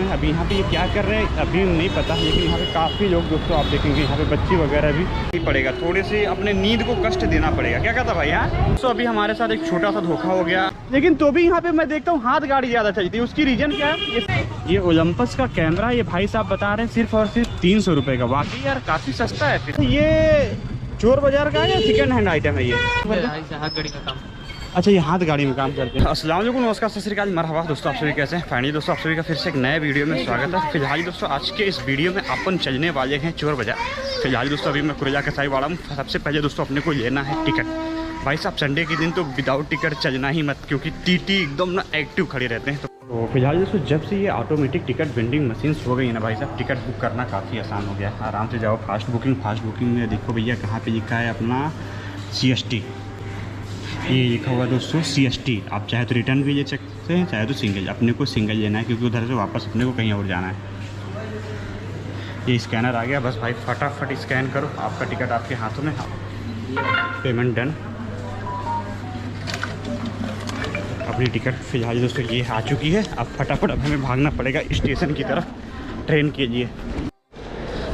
हैं। अभी यहाँ पे ये क्या कर रहे हैं अभी नहीं पता, लेकिन यहाँ पे काफ़ी लोग दोस्तों आप देखेंगे यहाँ पे बच्चे वगैरह भी नहीं पड़ेगा, थोड़े से अपने नींद को कष्ट देना पड़ेगा। क्या कहता भाई यहाँ तो अभी हमारे साथ एक छोटा सा धोखा हो गया, लेकिन तो भी यहाँ पे मैं देखता हूँ हाथ गाड़ी ज़्यादा चलती है। उसकी रीज़न क्या है? ये ओलंपस का कैमरा ये भाई साहब बता रहे हैं सिर्फ और सिर्फ 300 रुपये का। वाकई यार काफ़ी सस्ता है। फिर ये चोर बाजार का है या सेकेंड हैंड आइटम है ये? हाथ गाड़ी का काम। अच्छा, ये हाथ गाड़ी में काम करते हैं। अस्सलाम वालेकुम, नमस्कार, सत श्री अकाल, मरहबा दोस्तों, आप सभी कैसे हैं? फाइनली दोस्तों आप सभी का फिर से एक नए वीडियो में स्वागत है। फिलहाल दोस्तों आज के इस वीडियो में अपन चलने वाले हैं चोर बाजार। फिलहाल दोस्तों अभी मैं कुरेला कसाई वाला हूँ। सबसे पहले दोस्तों अपने को लेना है टिकट। भाई साहब संडे के दिन तो विदाउट टिकट चलना ही मत, क्योंकि टीटी एकदम ना एक्टिव खड़े रहते हैं। तो फिलहाल दोस्तों जब से ये ऑटोमेटिक टिकट वेंडिंग मशीन्स हो गई है ना भाई साहब, टिकट बुक करना काफ़ी आसान हो गया है। आराम से जाओ, फास्ट बुकिंग में देखो भैया कहाँ पे लिखा है अपना CST, ये लिखा हुआ दोस्तों CST। आप चाहे तो रिटर्न भी ले सकते हैं, चाहे तो सिंगल। अपने को सिंगल लेना है क्योंकि उधर से वापस अपने को कहीं और जाना है। ये स्कैनर आ गया, बस भाई फटाफट स्कैन करो, आपका टिकट आपके हाथों में। Payment done. अपनी टिकट फिलहाल दोस्तों ये आ चुकी है। अब फटाफट अब हमें भागना पड़ेगा स्टेशन की तरफ ट्रेन के लिए।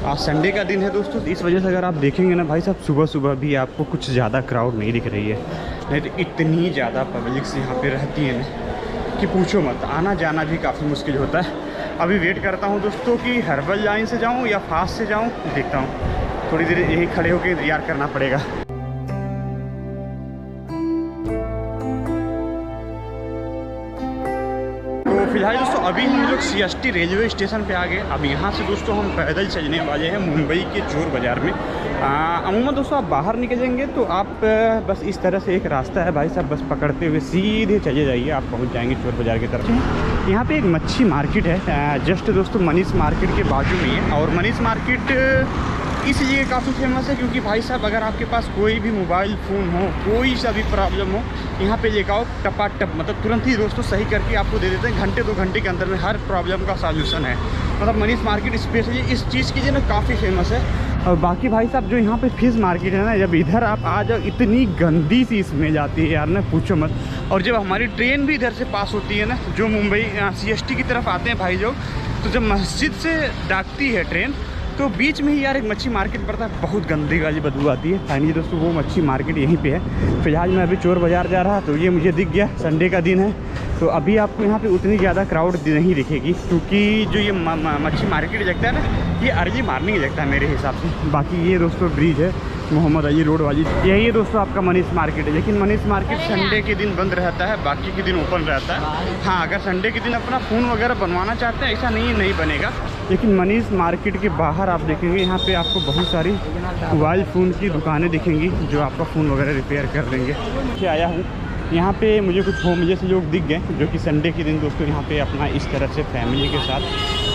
आज संडे का दिन है दोस्तों, इस वजह से अगर आप देखेंगे ना भाई साहब सुबह सुबह भी आपको कुछ ज़्यादा क्राउड नहीं दिख रही है। नहीं तो इतनी ज़्यादा पब्लिक्स यहाँ पे रहती है ना कि पूछो मत, आना जाना भी काफ़ी मुश्किल होता है। अभी वेट करता हूँ दोस्तों कि हर्बल लाइन से जाऊँ या फास्ट से जाऊँ, देखता हूँ। थोड़ी देर यहीं खड़े होकर इंतजार करना पड़ेगा। फिलहाल दोस्तों अभी हम लोग CST रेलवे स्टेशन पे आ गए। अब यहाँ से दोस्तों हम पैदल चलने वाले हैं मुंबई के चोर बाज़ार में। अमूमन दोस्तों आप बाहर निकलेंगे तो आप बस इस तरह से एक रास्ता है भाई साहब, बस पकड़ते हुए सीधे चले जाइए, आप पहुँच जाएंगे चोर बाज़ार की तरफ। यहाँ पे एक मच्छी मार्केट है जस्ट दोस्तों मनीष मार्केट के बाजू में है। और मनीष मार्केट इसलिए काफ़ी फेमस है क्योंकि भाई साहब अगर आपके पास कोई भी मोबाइल फ़ोन हो, कोई सा भी प्रॉब्लम हो, यहाँ पे लेकर आओ, टपाटप मतलब तुरंत ही दोस्तों सही करके आपको दे देते हैं। घंटे 2 घंटे के अंदर में हर प्रॉब्लम का सॉल्यूशन है। मतलब मनीष मार्केट स्पेशली इस चीज़ के लिए ना काफ़ी फेमस है। और बाकी भाई साहब जो यहाँ पे फिश मार्केट है ना, जब इधर आप आ जाओ इतनी गंदी सी इसमें जाती है यार ना, पूछो मत। और जब हमारी ट्रेन भी इधर से पास होती है ना, जो मुंबई CST की तरफ आते हैं भाई लोग, तो जब मस्जिद से डाकती है ट्रेन तो बीच में ही यार एक मच्छी मार्केट पड़ता है, बहुत गंदी वाली बदबू आती है। फाइनली दोस्तों वो मच्छी मार्केट यहीं पे है। फिलहाल मैं अभी चोर बाज़ार जा रहा तो ये मुझे दिख गया, संडे का दिन है तो अभी आपको यहाँ पे उतनी ज़्यादा क्राउड नहीं दिखेगी, क्योंकि जो ये मच्छी मार्केट लगता है ना, ये अर्ली मॉर्निंग लगता है मेरे हिसाब से। बाकी ये दोस्तों ब्रिज है मोहम्मद अली रोड वाली, यही दोस्तों आपका मनीष मार्केट है। लेकिन मनीष मार्केट संडे के दिन बंद रहता है, बाकी के दिन ओपन रहता है। हाँ, अगर संडे के दिन अपना फ़ोन वगैरह बनवाना चाहते हैं, ऐसा नहीं बनेगा। लेकिन मनीष मार्केट के बाहर आप देखेंगे यहाँ पे आपको बहुत सारी मोबाइल फ़ोन की दुकानें दिखेंगी जो आपका फ़ोन वगैरह रिपेयर कर देंगे। आया हूँ यहाँ पे, मुझे कुछ होम जैसे लोग दिख गए जो कि संडे के दिन दोस्तों यहाँ पे अपना इस तरह से फैमिली के साथ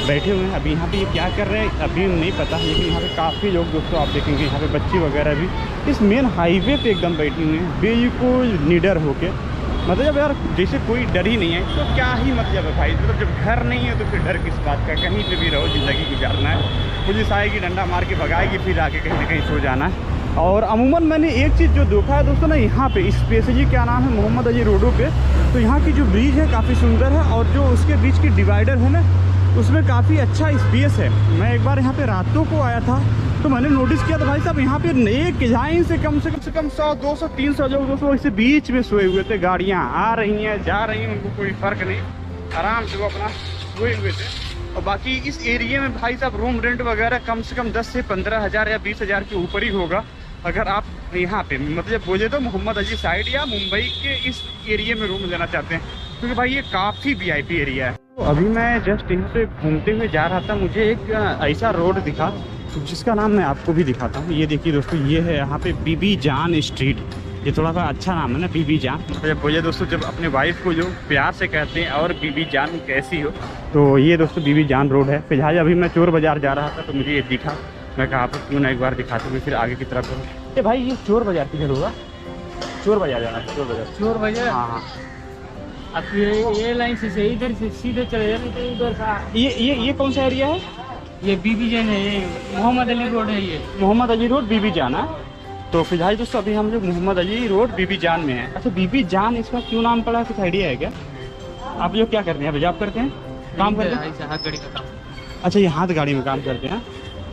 बैठे हुए हैं। अभी यहाँ पे ये क्या कर रहे हैं अभी नहीं पता, लेकिन यहाँ पे काफ़ी लोग दोस्तों आप देखेंगे यहाँ पे बच्चे वगैरह भी इस मेन हाईवे पे एकदम बैठी हुई हैं बिल्कुल निडर होके। मतलब यार जैसे कोई डर ही नहीं है, तो क्या ही मतलब है भाई। मतलब जब घर नहीं है तो फिर डर किस बात का, कहीं पे भी रहो, ज़िंदगी गुजारना है। पुलिस आएगी डंडा मार के भगाएगी, फिर आके कहीं ना कहीं सो जाना है। और अमूमन मैंने एक चीज़ जो देखा है दोस्तों ना, यहाँ पे स्पेशली क्या नाम है मोहम्मद अली रोडों पे, तो यहाँ की जो ब्रिज है काफ़ी सुंदर है। और जो उसके बीच की डिवाइडर है ना, उसमें काफ़ी अच्छा स्पेस है। मैं एक बार यहाँ पे रातों को आया था तो मैंने नोटिस किया था भाई साहब यहाँ पे एक लाइन से कम 100 200 300 लोग दोस्तों इसे बीच में सोए हुए थे। गाड़ियाँ आ रही हैं जा रही हैं, उनको कोई फ़र्क नहीं, आराम से वो अपना सोए हुए थे। और बाकी इस एरिया में भाई साहब रूम रेंट वगैरह कम से कम 10 से 15 हज़ार या 20 हज़ार के ऊपर ही होगा अगर आप यहाँ पे मतलब बोले तो मोहम्मद अली साइड या मुंबई के इस एरिया में रूम लेना चाहते हैं, क्योंकि भाई ये काफ़ी VIP एरिया है। तो अभी मैं जस्ट यहाँ पे घूमते हुए जा रहा था, मुझे एक ऐसा रोड दिखा जिसका नाम मैं आपको भी दिखाता हूँ। ये देखिए दोस्तों, ये है यहाँ पे बीबी जान स्ट्रीट। ये थोड़ा सा अच्छा नाम है ना, बीबी जान। जब बोलिए दोस्तों, जब अपने वाइफ को जो प्यार से कहते हैं और बीबी जान कैसी हो, तो ये दोस्तों बीबी जान रोड है। फिलहाल अभी मैं चोर बाज़ार जा रहा था तो मुझे ये दिखा, मैं कहा आप क्यों ना एक बार दिखाते हुए फिर आगे की तरफ करूँ। ये भाई ये चोर बाज़ार किधर होगा? चोर बाज़ार जाना है, चोर बाज़ार। हाँ हाँ, आप ये लाइन से इधर से सीधे चले जाए इधर से। ये कौन सा एरिया है? ये बीबी जान है, ये मोहम्मद अली रोड है। ये मोहम्मद अली रोड बीबी जान है। तो फिलहाल दोस्तों अभी हम लोग मोहम्मद अली रोड बीबी जान में है। अच्छा, बीबी जान इसका क्यों नाम पड़ा, कुछ आइडिया है क्या? आप लोग क्या करते हैं, जॉब करते हैं? काम करते हैं? ऐसा हाथ गाड़ी का काम। अच्छा, ये हाथ गाड़ी में काम करते हैं।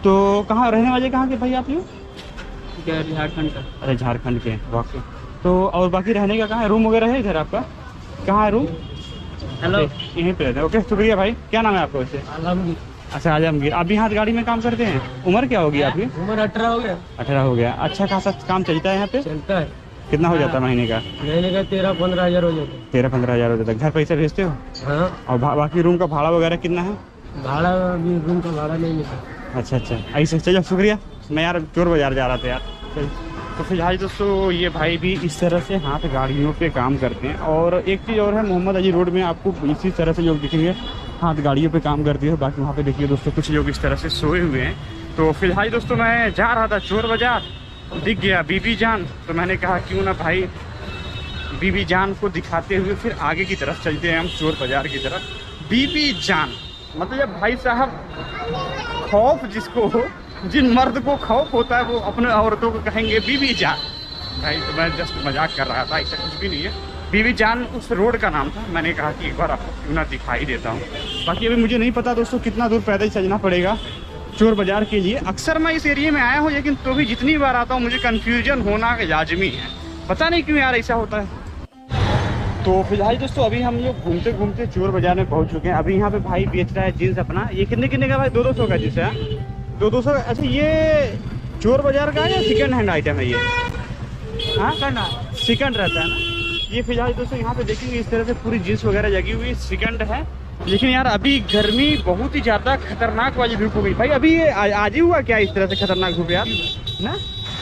तो कहाँ रहने वाले, कहाँ के भाई आप लोग? क्या झारखंड का। अरे झारखंड के हैं, वाकई। तो और बाकी रहने का कहाँ है, रूम वगैरह है इधर आपका? कहाँ है रूम? हेलो, यहीं पे रहते हैं। ओके, शुक्रिया भाई। क्या नाम है आपका वैसे? आलमगीर। अच्छा, आजमगीर। आप भी हाथ गाड़ी में काम करते हैं? उम्र क्या होगी आपकी? उम्र 18 हो गया। 18 हो गया। अच्छा खासा काम चलता है यहाँ पे? चलता है। कितना हो जाता है महीने का? महीने का 13-15 हज़ार हो जाता है। 13-15 हज़ार हो जाता है। घर पैसा भेजते हो? हाँ, और बाकी रूम का भाड़ा वगैरह कितना है? भाड़ा अभी रूम का भाड़ा नहीं मिलता। अच्छा अच्छा, ऐसे चलो, शुक्रिया। मैं यार चोर बाजार जा रहा था यार। चल। तो फिलहाल दोस्तों ये भाई भी इस तरह से हाथ गाड़ियों पे काम करते हैं। और एक चीज़ और है, मोहम्मद अली रोड में आपको इसी तरह से लोग दिखेंगे हाथ गाड़ियों पे काम करती है। बाकी वहाँ पे देखिए दोस्तों कुछ लोग इस तरह से सोए हुए हैं। तो फिलहाल दोस्तों मैं जा रहा था चोर बाजार, दिख गया बीबी जान। तो मैंने कहा क्यों ना भाई बीबी जान को दिखाते हुए फिर आगे की तरफ चलते हैं हम चोर बाजार की तरफ। बीबी जान मतलब भाई साहब, खौफ जिसको हो, जिन मर्द को खौफ होता है वो अपने औरतों को कहेंगे बीबी जान। भाई तो मैं जस्ट मजाक कर रहा था, ऐसा कुछ भी नहीं है। बीबी जान उस रोड का नाम था। मैंने कहा कि एक बार आपको क्यों ना दिखाई देता हूँ। बाकी अभी मुझे नहीं पता दोस्तों कितना दूर पैदल चलना पड़ेगा चोर बाजार के लिए। अक्सर मैं इस एरिया में आया हूँ, लेकिन तो भी जितनी बार आता हूँ मुझे कन्फ्यूजन होना लाजमी है। पता नहीं क्यों यार ऐसा होता है। तो फिलहाल दोस्तों अभी हम लोग घूमते घूमते चोर बाजार में पहुंच चुके हैं। अभी यहाँ पे भाई बेच रहा है जीन्स अपना। ये कितने कितने का भाई? 200 का जीन्स है? 200। अच्छा, ये चोर बाजार का है या सेकंड हैंड आइटम है ये? हाँ, सेकंड रहता है ना ये। फिलहाल दोस्तों यहाँ पे देखेंगे इस तरह से पूरी जीन्स वगैरह लगी हुई सेकंड है। लेकिन यार अभी गर्मी बहुत ही ज़्यादा खतरनाक वाली धूप हो गई भाई। अभी ये आज ही हुआ क्या इस तरह से खतरनाक धूप यार? ना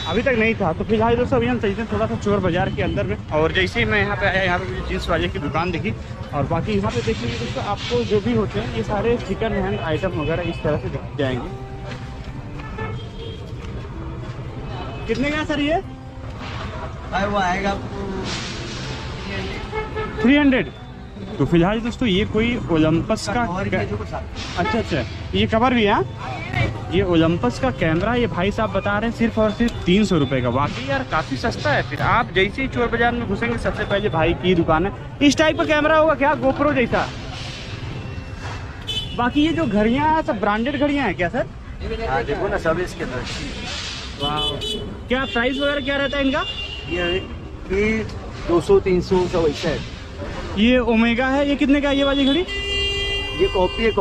अभी तक नहीं था। तो फिलहाल दोस्तों अभी हम चलते हैं थोड़ा सा चोर बाजार के अंदर में। और जैसे ही मैं यहाँ पे आया, यहाँ पे मुझे जीन्स वाले की दुकान दिखी। और बाकी यहाँ पे देखेंगे दोस्तों आपको जो भी होते हैं ये सारे सेकंड हैंड आइटम वगैरह इस तरह से दिख जाएंगे। कितने का सर ये? वो आएगा आपको 300। तो फिलहाल दोस्तों ये कोई ओलंपस का अच्छा अच्छा, ये कवर भी है। ये ओलंपस का कैमरा ये भाई साहब बता रहे हैं सिर्फ और सिर्फ 300 रुपये का। वाकई यार काफ़ी सस्ता है। फिर आप जैसे ही चोर बाजार में घुसेंगे सबसे पहले भाई की दुकान है। इस टाइप का कैमरा होगा क्या, गोप्रो जैसा? बाकी ये जो घड़ियाँ सब ब्रांडेड घड़ियाँ हैं क्या सर? हाँ, देखो ना सब इसके अंदर। क्या प्राइस वगैरह क्या रहता है इनका? ये 200-300 सब ऐसा है। ये ओमेगा है, ये कितने का है ये वाली घड़ी? ये कॉपी है।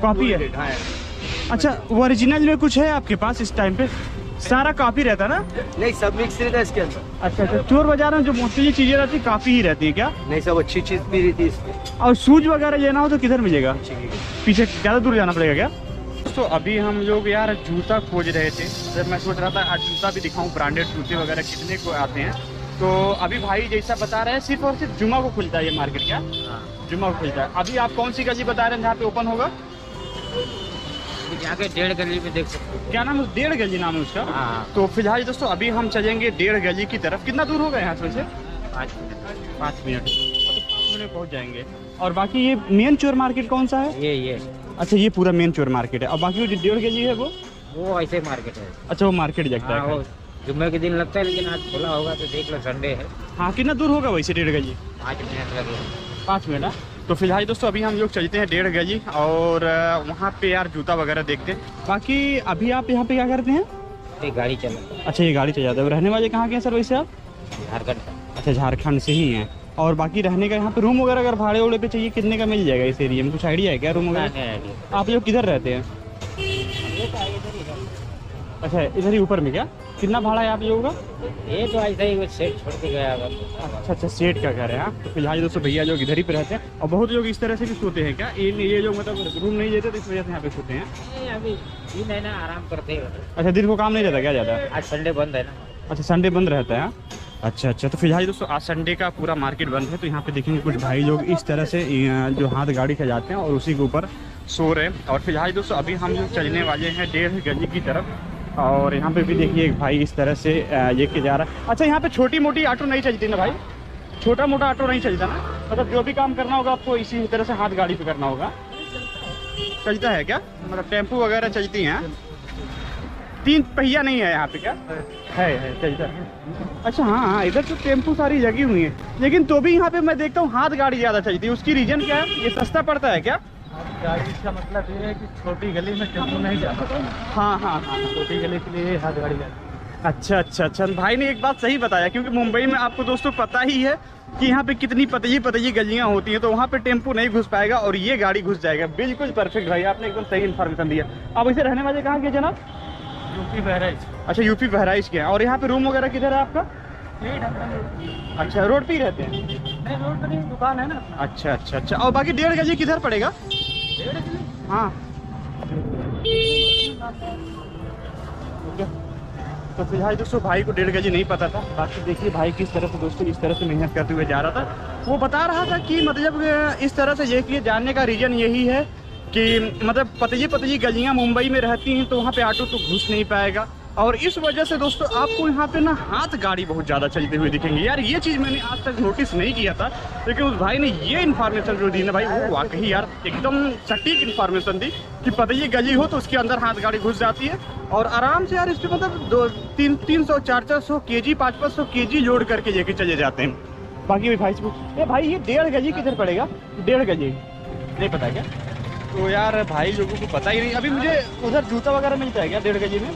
कॉपी है? हाँ। अच्छा, ओरिजिनल में कुछ है आपके पास इस टाइम पे? सारा कॉपी रहता है ना? नहीं, सब मिक्स रहता है इसके अंदर। अच्छा अच्छा, चोर बाजार में जो मोस्टली चीजें रहती है काफी ही रहती है क्या? नहीं, सब अच्छी चीज भी रहती है इसमें। और शूज वगैरह लेना हो तो किधर मिलेगा? पीछे ज़्यादा दूर जाना पड़ेगा क्या? तो अभी हम लोग यार जूता खोज रहे थे। जब मैं सोच रहा था आज जूता भी दिखाऊं, ब्रांडेड जूते वगैरह कितने को आते हैं। तो अभी भाई जैसा बता रहे हैं सिर्फ और सिर्फ जुम्मा को खुलता है ये मार्केट क्या? जुम्मा को खुलता है। अभी आप कौन सी गली बता रहे हैं जहाँ पे ओपन होगा? जाके 1.5 गली में देख सकते हो। क्या नाम है? 1.5 गली नाम है उसका? हाँ। तो फिलहाल दोस्तों अभी हम चलेंगे 1.5 गली की तरफ। कितना दूर होगा यहाँ से? 5 मिनट। 5 मिनट में पहुँच जाएंगे। और बाकी ये मेन चोर मार्केट कौन सा है? ये अच्छा, ये पूरा मेन चोर मार्केट है। और बाकी वो जो 1.5 गली है वो ऐसे मार्केट है। अच्छा, वो मार्केट लगता है। वो जुम्मे के दिन लगता है, लेकिन आज खुला होगा तो देख लो, संडे है। हाँ, कितना दूर होगा वैसे 1.5 गली? 5 मिनट लगेगा। 5 मिनट। तो फिलहाल दोस्तों अभी हम लोग चलते हैं 1.5 गली और वहाँ पे यार जूता वगैरह देखते हैं। बाकी अभी आप यहाँ पे क्या करते हैं? एक गाड़ी चला। अच्छा, ये गाड़ी चलाते हैं। रहने वाले कहाँ के हैं सर वैसे आप? झारखंड। अच्छा, झारखंड से ही हैं। और बाकी रहने का यहाँ पे रूम वगैरह अगर भाड़े वड़े पे चाहिए कितने का मिल जाएगा इस एरिया में? कुछ आइडिया है क्या रूम वगैरह? आप लोग किधर रहते हैं? अच्छा, इधर ही ऊपर में क्या? कितना भाड़ा है आप लोगों का? ये तो ऐसा ही सेट छोड़ के गया। अच्छा अच्छा, सेट का घर है। हाँ, तो फिलहाल दोस्तों भैया लोग इधर ही पे रहते हैं। और बहुत लोग इस तरह से भी सोते हैं क्या? ये लोग मतलब रूम नहीं लेते तो इस वजह से यहाँ पे सोते हैं? अभी दिन है ना, आराम करते हैं। अच्छा, दिन को काम नहीं रहता क्या ज़्यादा? आज संडे बंद है ना। अच्छा, संडे बंद रहता है। अच्छा अच्छा, तो फिलहाल दोस्तों आज संडे का पूरा मार्केट बंद है। तो यहाँ पे देखेंगे कुछ भाई लोग इस तरह से जो हाथ गाड़ी से जाते हैं और उसी के ऊपर सो रहे हैं। और फिलहाल दोस्तों अभी हम लोग चलने वाले हैं 1.5 गली की तरफ। और यहाँ पे भी देखिए एक भाई इस तरह से लेके जा रहा है। अच्छा, यहाँ पे छोटी मोटी ऑटो नहीं चलती ना भाई? छोटा मोटा ऑटो नहीं चलता ना? मतलब जो भी काम करना होगा आपको इसी तरह से हाथ गाड़ी पे करना होगा। चलता है क्या? मतलब टेम्पो वगैरह चलती हैं? 3 पहिया नहीं है यहाँ पे क्या? है चलता है। अच्छा, हाँ, इधर तो टेम्पो सारी लगी हुई है, लेकिन तो भी यहाँ पे मैं देखता हूँ हाथ गाड़ी ज़्यादा चलती है। उसकी रीज़न क्या है? ये सस्ता पड़ता है क्या? गाड़ी का मतलब ये है कि छोटी गली में टेम्पो नहीं जाता। हाँ हाँ हाँ। छोटी गली के लिए हाथ गाड़ी जाती है। अच्छा अच्छा अच्छा, भाई ने एक बात सही बताया, क्योंकि मुंबई में आपको दोस्तों पता ही है कि यहाँ पे कितनी पतली पतली गलियाँ होती हैं, तो वहाँ पे टेम्पो नहीं घुस पाएगा और ये गाड़ी घुस जाएगा। बिल्कुल परफेक्ट भाई, आपने एकदम सही इन्फॉर्मेशन दिया। आप इसे रहने वाले कहाँ के जनाब? यूपी बहराइच। अच्छा, यूपी बहराइच के हैं। और यहाँ पे रूम वगैरह किधर है आपका? अच्छा, रोड पे ही रहते हैं? नहीं, रोड पे नहीं, दुकान है ना। अच्छा अच्छा अच्छा। और बाकी 1.5 गज किधर पड़ेगा? 1.5 गज? हाँ। तो फिलहाल दोस्तों भाई को 1.5 गज नहीं पता था। बाकी देखिए भाई किस तरह से दोस्तों इस तरह से मेहनत करते हुए जा रहा था। वो बता रहा था कि मतलब इस तरह से ये कि जानने का रीज़न यही है कि मतलब पतली पतली गलियाँ मुंबई में रहती हैं, तो वहाँ पे ऑटो तो घुस नहीं पाएगा। और इस वजह से दोस्तों आपको यहाँ पे ना हाथ गाड़ी बहुत ज़्यादा चलते हुए दिखेंगे। यार ये चीज़ मैंने आज तक नोटिस नहीं किया था, लेकिन उस भाई ने ये इन्फॉर्मेशन जो दी ना भाई, वो वाकई यार एकदम सटीक इन्फॉर्मेशन दी कि पतली गली हो तो उसके अंदर हाथ गाड़ी घुस जाती है और आराम से यार इस पर मतलब 300 400 kg 500 kg लोड करके लेके चले जाते हैं। बाकी भाई भाई ये 1.5 गज किधर पड़ेगा? 1.5 गज नहीं पता क्या? तो यार भाई लोगों को पता ही नहीं। अभी मुझे उधर जूता वगैरह मिलता है क्या 1.5 गज में?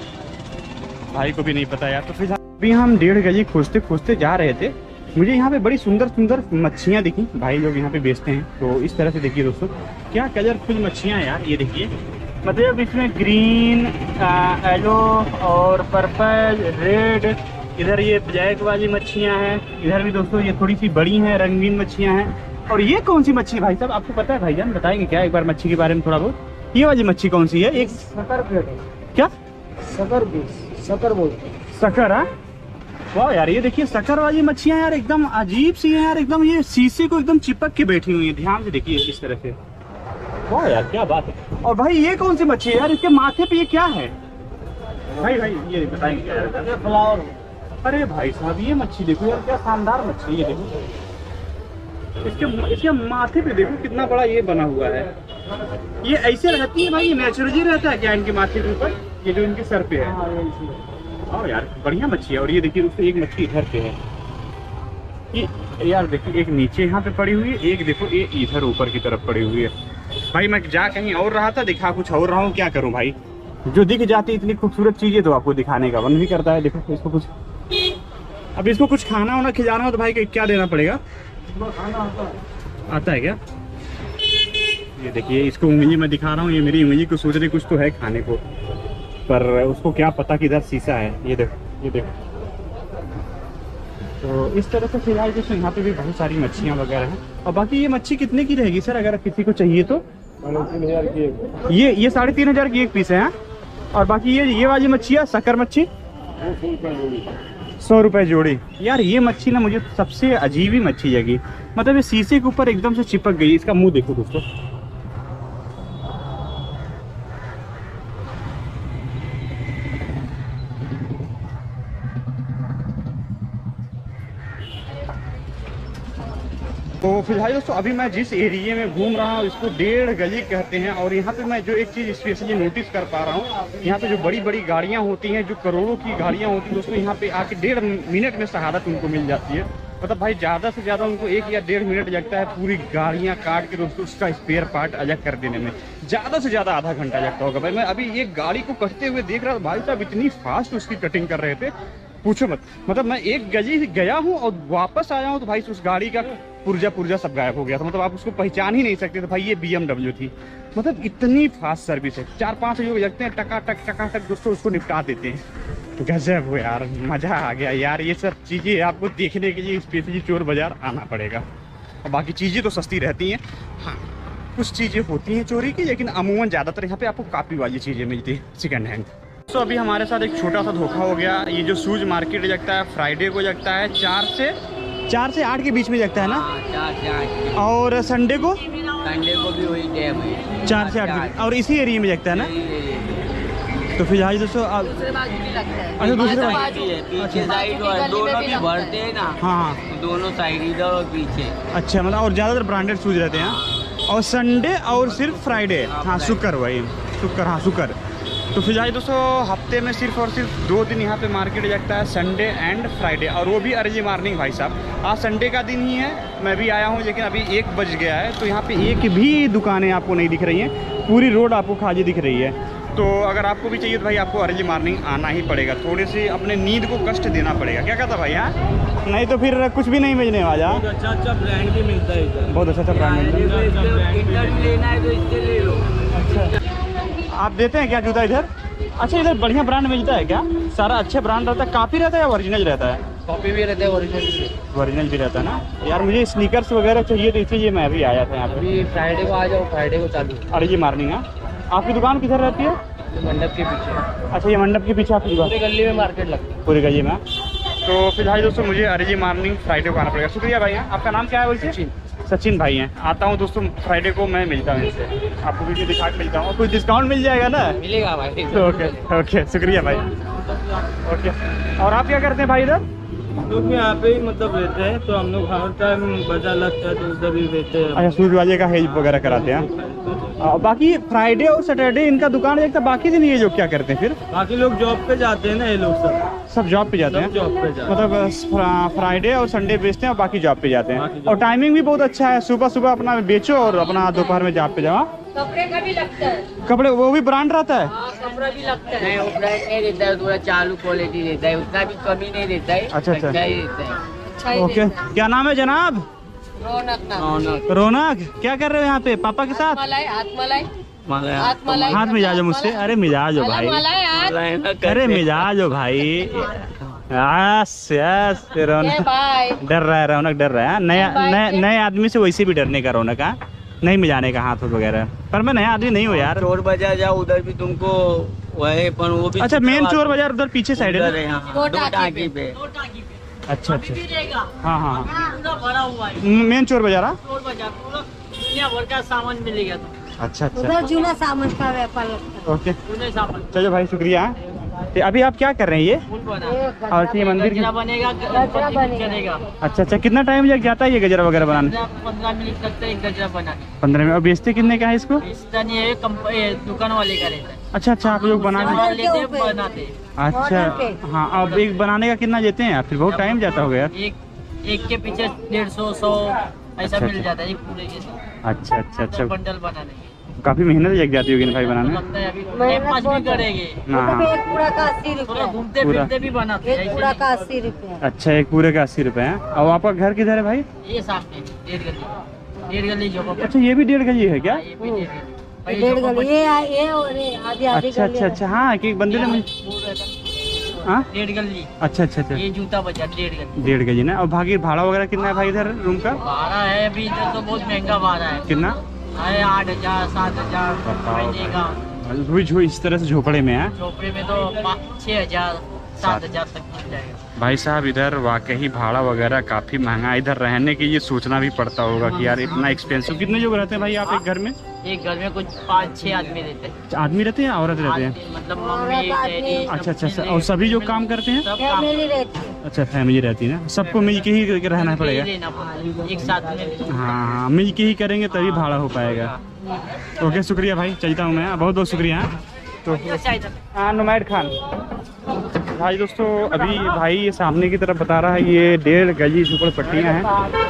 भाई को भी नहीं पता यार। तो फिर अभी हम 1.5 गज खोजते खोजते जा रहे थे। मुझे यहाँ पे बड़ी सुंदर सुंदर मच्छियाँ दिखी, भाई लोग यहाँ पे बेचते हैं। तो इस तरह से देखिए दोस्तों, क्या कलरफुल मच्छियाँ हैं यार। ये देखिए, मतलब इसमें ग्रीन, येलो और पर्पल, रेड। इधर ये ब्लैक वाली मच्छियाँ हैं। इधर भी दोस्तों ये थोड़ी सी बड़ी हैं, रंगीन मच्छियाँ हैं। और ये कौन सी मच्छी भाई साहब आपको पता है? भाईजान बताएंगे क्या एक बार मच्छी के बारे में थोड़ा बहुत? ये वाली मच्छी कौन सी है? एक सकर क्या? सकर बोलते हैं। सकर? हाँ, वाह यार, ये देखिए सकर वाली मच्छियाँ यार एकदम अजीब सी हैं यार, एकदम ये शीशे को एकदम चिपक के बैठी हुई है। ध्यान से देखिए किस तरह से। वाह यार क्या बात है। और भाई ये कौन सी मच्छी है यार? इसके माथे पे ये क्या है भाई? ये बताएंगे क्या यार? फ्लावर। अरे भाई साहब ये मच्छी देखो यार, क्या शानदार मच्छी। ये देखो इसके माथे पे देखो कितना बड़ा ये बना हुआ है। ये ऐसे रहती है भाई? ये नेचुरली रहता है क्या इनके माथे के ऊपर? ये जो इनके सर पे है। हाँ यार बढ़िया मच्छी है। और ये देखिए दोस्तों एक मच्छी इधर पे है। ये यार देखिए एक नीचे यहाँ पे पड़ी हुई है, एक देखो ये इधर ऊपर की तरफ पड़ी हुई है। भाई मैं जा कहीं और रहा था, दिखा कुछ और रहा हूँ, क्या करूँ भाई? जो दिख जाती इतनी खूबसूरत चीजें तो आपको दिखाने का मन भी करता है। देखो इसको कुछ, अब इसको कुछ खाना वाना खिलाना हो तो भाई क्या देना पड़ेगा? आता है क्या? ये देखिए इसको उंगली में दिखा रहा हूँ, ये मेरी उंगली को सोच रही कुछ तो है खाने को, पर उसको क्या पता कि इधर शीशा है। ये देखो ये देखो। तो इस तरह से फिलहाल जैसे यहाँ पे भी बहुत सारी मच्छियाँ वगैरह हैं। और बाकी ये मच्छी कितने की रहेगी सर अगर किसी को चाहिए तो? 3,500 की। ये 3,500 की एक पीस है। हाँ? और बाकी ये वाली मच्छियाँ सकर मच्छी 100 रुपये जोड़ी। यार ये मच्छी ना मुझे सबसे अजीब ही मच्छी लगी, मतलब ये शीशे के ऊपर एकदम से चिपक गई। इसका मुंह देखो दोस्तों। तो फिलहाल दोस्तों अभी मैं जिस एरिया में घूम रहा हूँ इसको 1.5 गली कहते हैं। और यहाँ पे मैं जो एक चीज़ स्पेशली नोटिस कर पा रहा हूँ, यहाँ पे जो बड़ी बड़ी गाड़ियाँ होती हैं, जो करोड़ों की गाड़ियाँ होती हैं दोस्तों, यहाँ पे आके 1.5 मिनट में शहादत उनको मिल जाती है। मतलब भाई ज़्यादा से ज़्यादा उनको 1 या 1.5 मिनट लगता है पूरी गाड़ियाँ काट के दोस्तों उसका स्पेयर पार्ट अलग कर देने में। ज़्यादा से ज़्यादा आधा घंटा लगता होगा। भाई मैं अभी एक गाड़ी को कटते हुए देख रहा था, भाई साहब इतनी फास्ट उसकी कटिंग कर रहे थे पूछो मत। मतलब मैं 1 गली गया हूँ और वापस आया हूँ तो भाई उस गाड़ी का पुर्जा सब गायब हो गया था। मतलब आप उसको पहचान ही नहीं सकते थे भाई ये BMW थी। मतलब इतनी फास्ट सर्विस है। 4-5 लोग लगते हैं टका टक दोस्तों उसको निपटा देते हैं। गजब हो यार, मज़ा आ गया यार। ये सब चीज़ें आपको देखने के लिए स्पेशली चोर बाज़ार आना पड़ेगा। और बाकी चीज़ें तो सस्ती रहती हैं। हाँ कुछ चीज़ें होती हैं चोरी की, लेकिन अमूमन ज़्यादातर यहाँ पे आपको काफ़ी वाली चीज़ें मिलती हैं सेकेंड हैंड। तो अभी हमारे साथ एक छोटा सा धोखा हो गया। ये जो शूज़ मार्केट लगता है फ्राइडे को लगता है 4 से 8 के बीच में लगता है ना? 4 से 8। और संडे को भी वही टाइम है 4 से 8 के बीच, और इसी एरिया में लगता है ना? तो फिलहाल दोस्तों आप दूसरे बाजू भी लगता है। अच्छा दूसरे बाजू है पीछे साइड और दोनों भी भरते हैं ना। हाँ दोनों साइड इधर और पीछे। अच्छा मतलब और ज़्यादातर ब्रांडेड शूज़ रहते हैं। और संडे और सिर्फ फ्राइडे, हाँ शुक्र भाई शुक्र, हाँ शुक्र। तो फिलहाल दोस्तों हफ्ते में सिर्फ और सिर्फ 2 दिन यहाँ पे मार्केट लगता है, संडे एंड फ्राइडे, और वो भी अर्ली मॉर्निंग भाई साहब। आज संडे का दिन ही है, मैं भी आया हूँ लेकिन अभी 1 बज गया है, तो यहाँ पे एक भी दुकानें आपको नहीं दिख रही हैं, पूरी रोड आपको खाली दिख रही है। तो अगर आपको भी चाहिए तो भाई आपको अर्ली मॉर्निंग आना ही पड़ेगा, थोड़े से अपने नींद को कष्ट देना पड़ेगा। क्या कहता भाई? हाँ, नहीं तो फिर कुछ भी नहीं मिलने वाला। अच्छा अच्छा ब्रांड भी मिलता है इधर, बहुत अच्छा ब्रांड मिलता है। इंटरव्यू लेना है तो इससे ले लो। अच्छा, आप देते हैं क्या जूता इधर? अच्छा, इधर बढ़िया ब्रांड मिलता है क्या? सारा अच्छा ब्रांड रहता है, काफ़ी रहता है या ओरिजिनल रहता है? कॉपी भी रहता है, ओरिजिनल भी रहता है ना। यार मुझे स्नीकर्स वगैरह चाहिए, तो इसलिए मैं अभी आया था यहाँ पे। अभी फ्राइडे को आ जाओ, फ्राइडे को चालू। अर्ली मॉर्निंग है। आपकी दुकान किधर रहती है? मंडप के पीछे। अच्छा, ये मंडप के पीछे आपकी दुकान? पूरे गली में मार्केट लगती है। पूरी गली में। तो फिलहाल दोस्तों मुझे अर्ली मॉर्निंग फ्राइडे को आना पड़ेगा। शुक्रिया भाई। आपका नाम क्या है वैसे? सचिन भाई हैं। आता हूँ दोस्तों फ्राइडे को, मैं मिलता हूँ इनसे, आपको वीडियो दिखा के मिलता हूँ। कुछ डिस्काउंट मिल जाएगा ना? मिलेगा भाई। ओके ओके, शुक्रिया भाई। ओके, और आप क्या करते हैं भाई इधर? लोग भी यहाँ पे ही मतलब रहते हैं, तो हम लोग हर टाइम बाजार लगता है तो उधर भी रहते हैं। अच्छा, सूज वाले का हेल्प वगैरह कराते हैं। बाकी फ्राइडे और सैटरडे इनका दुकान देखता, बाकी दिन ये लोग क्या करते हैं फिर? बाकी लोग जॉब पे जाते हैं ना, ये लोग सब जॉब पे जाते हैं? जॉब पे जाते मतलब फ्राइडे और संडे बेचते हैं और बाकी जॉब पे जाते बाकी हैं। जॉब और टाइमिंग भी बहुत अच्छा है, सुबह सुबह अपना बेचो और अपना दोपहर में जॉब पे जाओ। कपड़े का भी लगता है। कपड़े वो भी ब्रांड रहता है? हाँ, कपड़ा भी लगता है। नहीं वो ब्रांड नहीं रहता है, थोड़ा चालू क्वालिटी रहता है, उतना भी कमी नहीं रहता है। अच्छा, अच्छा। ही रहता है। अच्छा ही ओके, रहता है। क्या नाम है जनाब? रौनक नाम। रौनक। रौनक, क्या कर रहे हो यहाँ पे? पापा के साथ? मलाई, हाथ मलाई, मलाई हाथ मलाई। हाथ मिजाज हो मुझसे? अरे मिजाज हो भाई, मलाई हाथ। मलाई ना अरे करते। मिजाज हो भाई। यस यस, ये रौनक बाय। डर रहा है, रौनक डर रहा है। नए आदमी से वैसे भी डरने का रौनक है, नहीं मिलाने का हाथ वगैरह। पर मैं नया आदमी नहीं हूँ यार। चोर बाजार जाओ, उधर भी तुमको वही, पर वो भी अच्छा, मेन चोर बाजार उधर पीछे साइड है उधर ना? है, हाँ, दो दो टाकी टाकी पे। अच्छा अच्छा, हाँ हाँ हाँ, पूरा भरा हुआ है मेन चोर बाजार। हाँ? चोर बाजार, पूरा दुनिया भर का सामान मिलेगा तो। अच्छा अच्छा, उधर जूना सामान का व्यापार लगता है। ओके, पूरे सामान। चलो भाई शुक्रिया। तो अभी आप क्या कर रहे हैं ये? फूल बना, और ये मंदिर की? गजरा बनेगा, गजरा बनेगा। चलेगा। अच्छा अच्छा, कितना टाइम लग जाता है ये गजरा वगैरह बनाने? 15 मिनट लगता है एक गजरा बनाने। 15 में। और बेचते कितने का है इसको? इसका नहीं है, ये दुकान वाले का रहता है। अच्छा अच्छा, आप लोग बना सामान लेते हैं, बनाते हैं। अच्छा हाँ, अब एक बनाने का कितना लेते हैं? फिर बहुत टाइम जाता होगा यार। एक के पीछे 150 100 ऐसा अच्छा, मिल जाता है, एक पूरे के अच्छा अच्छा अच्छा, बंडल बनाने के। काफी मेहनत लग जाती होगी ना भाई बनाने में? लगता है अभी मेहनत 5 भी बहुत है। करेंगे, हाँ मतलब हाँ, एक पूरा का 80 थोड़ा रुपया। घूमते पूरा। फिरते भी बनाते हैं, एक ऐसे पूरा नहीं। का 80 रुपया। अच्छा, एक पूरे का 80 रुपए है। और आपका घर किधर है भाई? ये सामने 1.5 गली जो अच्छा, ये भी 1.5 गली है क्या? ये भी 1.5 गली। डेढ़ गली ये और ये आधी आधी अच्छा गली अच्छा अच्छा, हाँ, कि एक बंदे ने मुझे, हाँ, 1.5 गली। अच्छा अच्छा अच्छा, ये जूता बाजार 1.5 गली। 1.5 गली ना। और भागी भाड़ा वगैरह कितना है भाई इधर रूम का? भाड़ा है अभी इधर तो बहुत महंगा भाड़ा है, कितना? है 8,000 7,000 महीने का। इस तरह से झोपड़े में है। झोपड़े में तो 6,000 7,000 तक मिल जाएगा। भाई साहब इधर वाकई भाड़ा वगैरह काफ़ी महंगा है। इधर रहने के लिए सोचना भी पड़ता होगा कि यार इतना एक्सपेंसिव। कितने लोग रहते हैं भाई आप एक घर में? एक घर में कुछ 5-6 आदमी रहते हैं। आदमी रहते हैं या औरत रहते हैं? आदमी मतलब मम्मी डैडी सब अच्छा अच्छा अच्छा, मिलके- और सभी लोग काम करते हैं? सब काम फैमिली रहती है। अच्छा, फैमिली रहती है ना, सबको मिल के ही रहना पड़ेगा। लेना पड़ता है, एक साथ में। हाँ हाँ, मिल के ही करेंगे तभी भाड़ा हो पाएगा। ओके शुक्रिया भाई, चलता हूँ मैं, बहुत बहुत शुक्रिया। तो हाँ, नुमैर खान भाई। दोस्तों अभी भाई ये सामने की तरफ बता रहा है ये 1.5 गली झोपड़पट्टियाँ हैं।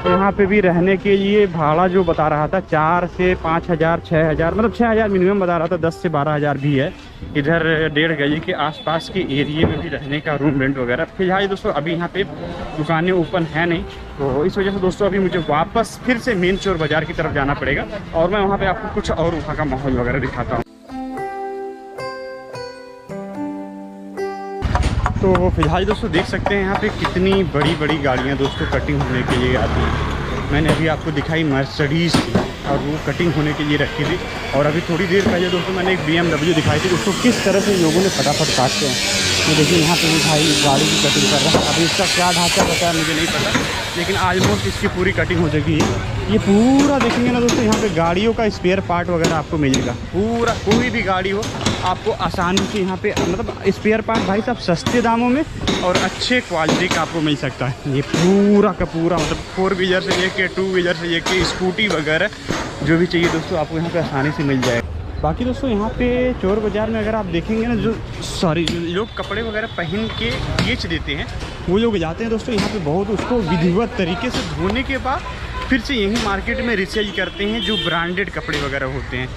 तो यहाँ पे भी रहने के लिए भाड़ा जो बता रहा था 4 से 5,000 6,000, मतलब 6,000 मिनिमम बता रहा था, 10 से 12,000 भी है। इधर 1.5 गली के आसपास के एरिए में भी रहने का रूम रेंट वगैरह। फिलहाल दोस्तों अभी यहाँ पे दुकानें ओपन है नहीं, तो इस वजह से दोस्तों अभी मुझे वापस फिर से मेन चोर बाज़ार की तरफ जाना पड़ेगा और मैं वहाँ पर आपको कुछ और वहाँ का माहौल वगैरह दिखाता हूँ। तो फिलहाल दोस्तों देख सकते हैं यहाँ पे कितनी बड़ी बड़ी गाड़ियाँ दोस्तों कटिंग होने के लिए आती हैं। मैंने अभी आपको दिखाई मर्सिडीज़ और वो कटिंग होने के लिए रखी थी। और अभी थोड़ी देर पहले दोस्तों मैंने एक BMW दिखाई थी, उसको किस तरह से लोगों ने फटाफट काटते हैं। तो देखिए यहाँ पे भी भाई गाड़ी की कटिंग कर रहा है। अभी इसका क्या ढांचा रहता है मुझे नहीं पता, लेकिन ऑलमोस्ट इसकी पूरी कटिंग हो जाएगी। ये पूरा देखेंगे ना दोस्तों, यहाँ पे गाड़ियों का स्पेयर पार्ट वगैरह आपको मिलेगा। पूरा कोई भी गाड़ी हो आपको आसानी से यहाँ पे मतलब स्पेयर पार्ट भाई साहब सस्ते दामों में और अच्छे क्वालिटी का आपको मिल सकता है। ये पूरा का पूरा मतलब 4 व्हीलर से लेके 2 व्हीलर से लेके स्कूटी वगैरह जो भी चाहिए दोस्तों आपको यहाँ पे आसानी से मिल जाएगा। बाकी दोस्तों यहाँ पे चोर बाज़ार में अगर आप देखेंगे ना, जो लोग कपड़े वगैरह पहन के बेच देते हैं, वो लोग जाते हैं दोस्तों यहाँ पे बहुत उसको विधिवत तरीके से धोने के बाद फिर से यही मार्केट में रिसेल करते हैं, जो ब्रांडेड कपड़े वगैरह होते हैं।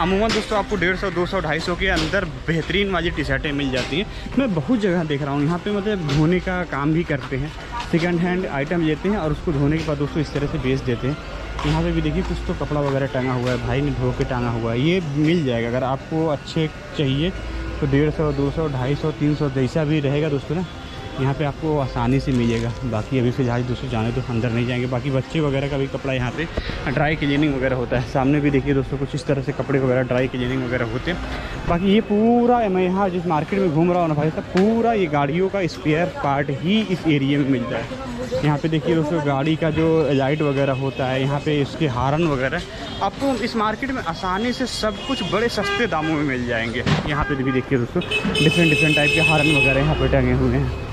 अमूमन दोस्तों आपको 150, 200, 250 के अंदर बेहतरीन वाली टी शर्टें मिल जाती हैं। मैं बहुत जगह देख रहा हूँ यहाँ पे, मतलब धोने का काम भी करते हैं, सेकंड हैंड आइटम लेते हैं और उसको धोने के बाद दोस्तों इस तरह से बेच देते हैं। यहाँ पे भी देखिए कुछ तो कपड़ा वगैरह टंगा हुआ है, भाई ने धो के टांगा हुआ है, ये मिल जाएगा। अगर आपको अच्छे चाहिए तो 150, 200, 250, 300 जैसा भी रहेगा दोस्तों ना, यहाँ पे आपको आसानी से मिलेगा। बाकी अभी फिलहाल दोस्तों जाने तो अंदर नहीं जाएंगे। बाकी बच्चे वगैरह का भी कपड़ा यहाँ पे ड्राई क्लीनिंग वगैरह होता है। सामने भी देखिए दोस्तों कुछ इस तरह से कपड़े वगैरह ड्राई क्लीनिंग वगैरह होते हैं। बाकी ये पूरा मैं यहाँ जिस मार्केट में घूम रहा हूँ ना भाई साहब, पूरा ये गाड़ियों का स्पेयर पार्ट ही इस एरिया में मिलता है। यहाँ पे देखिए दोस्तों गाड़ी का जो लाइट वगैरह होता है, यहाँ पे इसके हारन वगैरह आपको इस मार्केट में आसानी से सब कुछ बड़े सस्ते दामों में मिल जाएंगे। यहाँ पे भी देखिए दोस्तों डिफरेंट टाइप के हारन वगैरह यहाँ पे टंगे हुए हैं।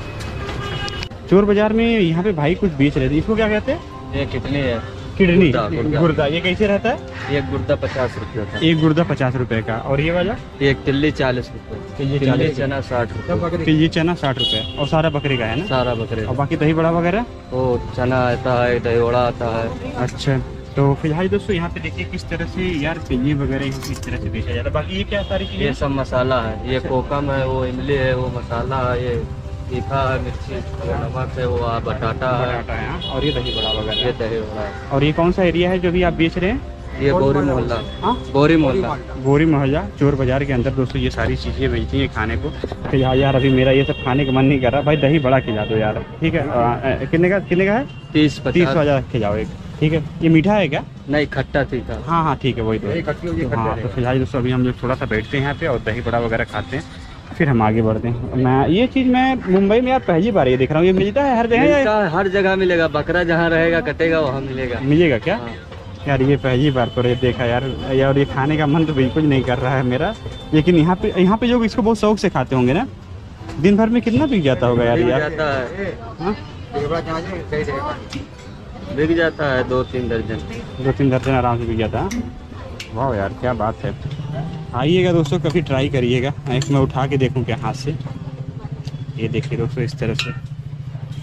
चोर बाज़ार में यहाँ पे भाई कुछ बेच रहे थे, इसको क्या कहते हैं? ये कितनी है? किडनी गुर्दा। ये कैसे रहता है? एक गुर्दा 50 रुपये का। एक गुर्दा 50 रुपये का। और ये वाला? एक तिल्ली 40 रुपये। तिल्ली चना 60 रुपये। तिल्ली चना 60 रुपये। और सारा बकरे का है ना? सारा बकरे। और बाकी दही बड़ा वगैरह? वो चना आता है, दही बड़ा आता है। अच्छा, तो फिलहाल दोस्तों यहाँ पे देखिए किस तरह से यार पिल्ली वगैरह यहाँ किस तरह से बेचा जाता है। बाकी ये क्या सारी चीज़ें? ये सब मसाला है, ये कोकम है, वो इमली है, वो मसाला है, ये तीखा है, मिर्ची, नमक है, वो बटाटा है, और ये दही बड़ा वगैरह। ये दही बड़ा है। और ये कौन सा एरिया है जो भी आप बेच रहे हैं? ये बोरी मोहल्ला। हाँ, बोरी मोहल्ला। बोरी मोहल्ला चोर बाज़ार के अंदर दोस्तों ये सारी चीज़ें बेचती हैं खाने को। तो यार अभी मेरा ये सब खाने का मन नहीं कर रहा भाई, दही बड़ा खिला दो यार। ठीक है, कितने का है? 30 वाला खिलाओ एक। ठीक है, ये मीठा है क्या? नहीं, खट्टा तीखा। हाँ ठीक है, वही तो। हाँ तो फिलहाल दोस्तों अभी हम लोग थोड़ा सा बैठते हैं यहाँ पे और दही बड़ा वगैरह खाते हैं, फिर हम आगे बढ़ते हैं। मैं ये चीज़ मैं मुंबई में यार पहली बार ये देख रहा हूँ। ये मिलता है हर जगह? हर जगह मिलेगा, बकरा जहाँ रहेगा कटेगा वहाँ मिलेगा। मिलेगा क्या? हाँ। यार ये पहली बार तो ये देखा यार, और ये खाने का मन तो बिल्कुल नहीं कर रहा है मेरा। लेकिन यहाँ पे लोग इसको बहुत शौक से खाते होंगे ना। दिन भर में कितना बिक जाता होगा यार? जाता है, बिक जाता है 2-3 दर्जन। 2-3 दर्जन आराम से बिक जाता है। वाह यार क्या बात है। आइएगा दोस्तों, कभी ट्राई करिएगा। एक मैं उठा के देखूँ क्या हाथ से। ये देखिए दोस्तों इस तरह से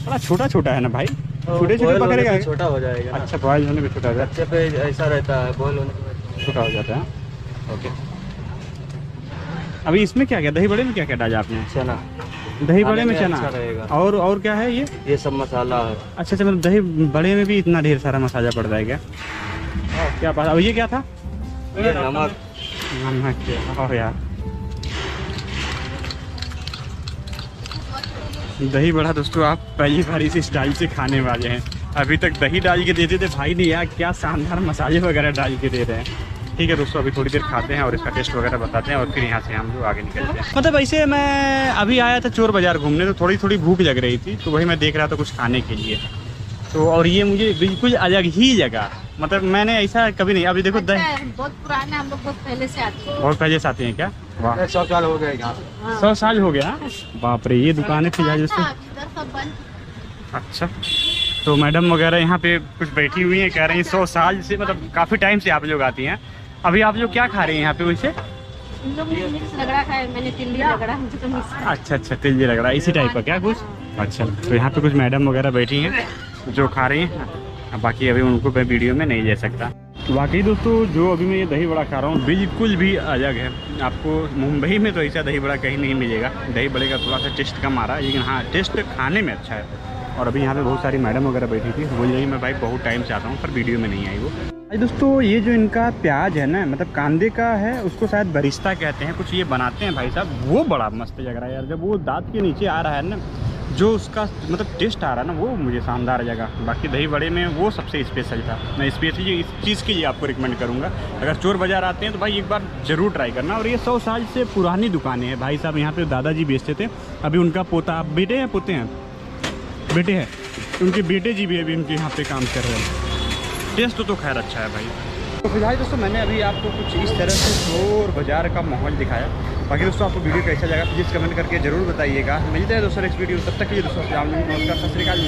बड़ा छोटा छोटा है ना भाई, छोटे छोटे पकड़ेगा, छोटा हो जाएगा। अच्छा, बॉयल होने पे छोटा हो जाता अच्छे पे ऐसा रहता है, बॉयल होने पे छोटा हो जाता है। ओके, अभी इसमें क्या क्या दही बड़े में क्या क्या डाला आपने? चना। दही बड़े में चना अच्छा रहेगा। और क्या है ये? सब मसाला है। अच्छा, मतलब दही बड़े में भी इतना ढेर सारा मसाला पड़ जाएगा? क्या बात। अब ये क्या था? ये नमक। यार दही बड़ा दोस्तों आप पहली बार इस स्टाइल से खाने वाले हैं। अभी तक दही डाल के देते थे भाई ने, यार क्या शानदार मसाले वगैरह डाल के दे रहे हैं। ठीक है दोस्तों, अभी थोड़ी देर खाते हैं और इसका टेस्ट वगैरह बताते हैं और फिर यहाँ से हम लोग आगे निकलते हैं। मतलब ऐसे मैं अभी आया था चोर बाज़ार घूमने, तो थोड़ी भूख लग रही थी, तो वही मैं देख रहा था कुछ खाने के लिए। तो और ये मुझे बिल्कुल अलग ही लगा, मतलब मैंने ऐसा कभी नहीं। अभी देखो दही बहुत पुराना, हम लोग बहुत पहले से आते हैं। बहुत पहले से आते हैं क्या? वाह, 100 साल हो गए। 100 साल हो गया? बाप रे, ये दुकान है फिलहाल दोस्तों। अच्छा, तो मैडम वगैरह यहाँ पे कुछ बैठी हुई हैं, कह रही हैं 100 साल से, मतलब काफ़ी टाइम से आप लोग आती हैं। अभी आप लोग क्या खा रहे हैं यहाँ पे वैसे? रगड़ा खाया मैंने, तिल्ली रगड़ा। अच्छा, तिल्ली रगड़ा इसी टाइप का क्या कुछ? अच्छा, तो यहाँ पे कुछ मैडम वगैरह बैठी हैं जो खा रही हैं। बाकी अभी उनको मैं वीडियो में नहीं ले सकता। वाकई दोस्तों, जो अभी मैं ये दही बड़ा खा रहा हूँ बिल्कुल भी अलग है। आपको मुंबई में तो ऐसा दही बड़ा कहीं नहीं मिलेगा। दही बड़े का थोड़ा सा टेस्ट कम आ रहा है, लेकिन हाँ टेस्ट खाने में अच्छा है। और अभी यहाँ पे बहुत सारी मैडम वगैरह बैठी थी, बोल रही मैं भाई बहुत टाइम से आता हूँ पर वीडियो में नहीं आई वो। दोस्तों ये जो इनका प्याज है ना, मतलब कांदे का है, उसको शायद बरिस्ता कहते हैं, कुछ ये बनाते हैं भाई साहब, वो बड़ा मस्त लग रहा है यार। जब वो दांत के नीचे आ रहा है ना, जो उसका मतलब टेस्ट आ रहा है ना, वो मुझे शानदार लगा। बाकी दही बड़े में वो सबसे स्पेशल था। मैं स्पेशली इस चीज़ के लिए आपको रिकमेंड करूँगा, अगर चोर बाज़ार आते हैं तो भाई एक बार ज़रूर ट्राई करना। और ये 100 साल से पुरानी दुकानें हैं भाई साहब। यहाँ पे दादाजी बेचते थे, अभी उनका पोता, बेटे हैं पोते हैं, बेटे हैं, उनके बेटे जी भी अभी उनके यहाँ पे काम कर रहे हैं। टेस्ट तो खैर अच्छा है भाई। तो फिलहाल दोस्तों मैंने अभी आपको कुछ इस तरह से चोर बाज़ार का माहौल दिखाया। बाकी दोस्तों आपको वीडियो कैसा लगा प्लीज़ कमेंट करके ज़रूर बताइएगा। मिलते हैं दोस्तों नेक्स्ट वीडियो, तब तक के लिए दोस्तों नमस्कार, सत श्री अकाल।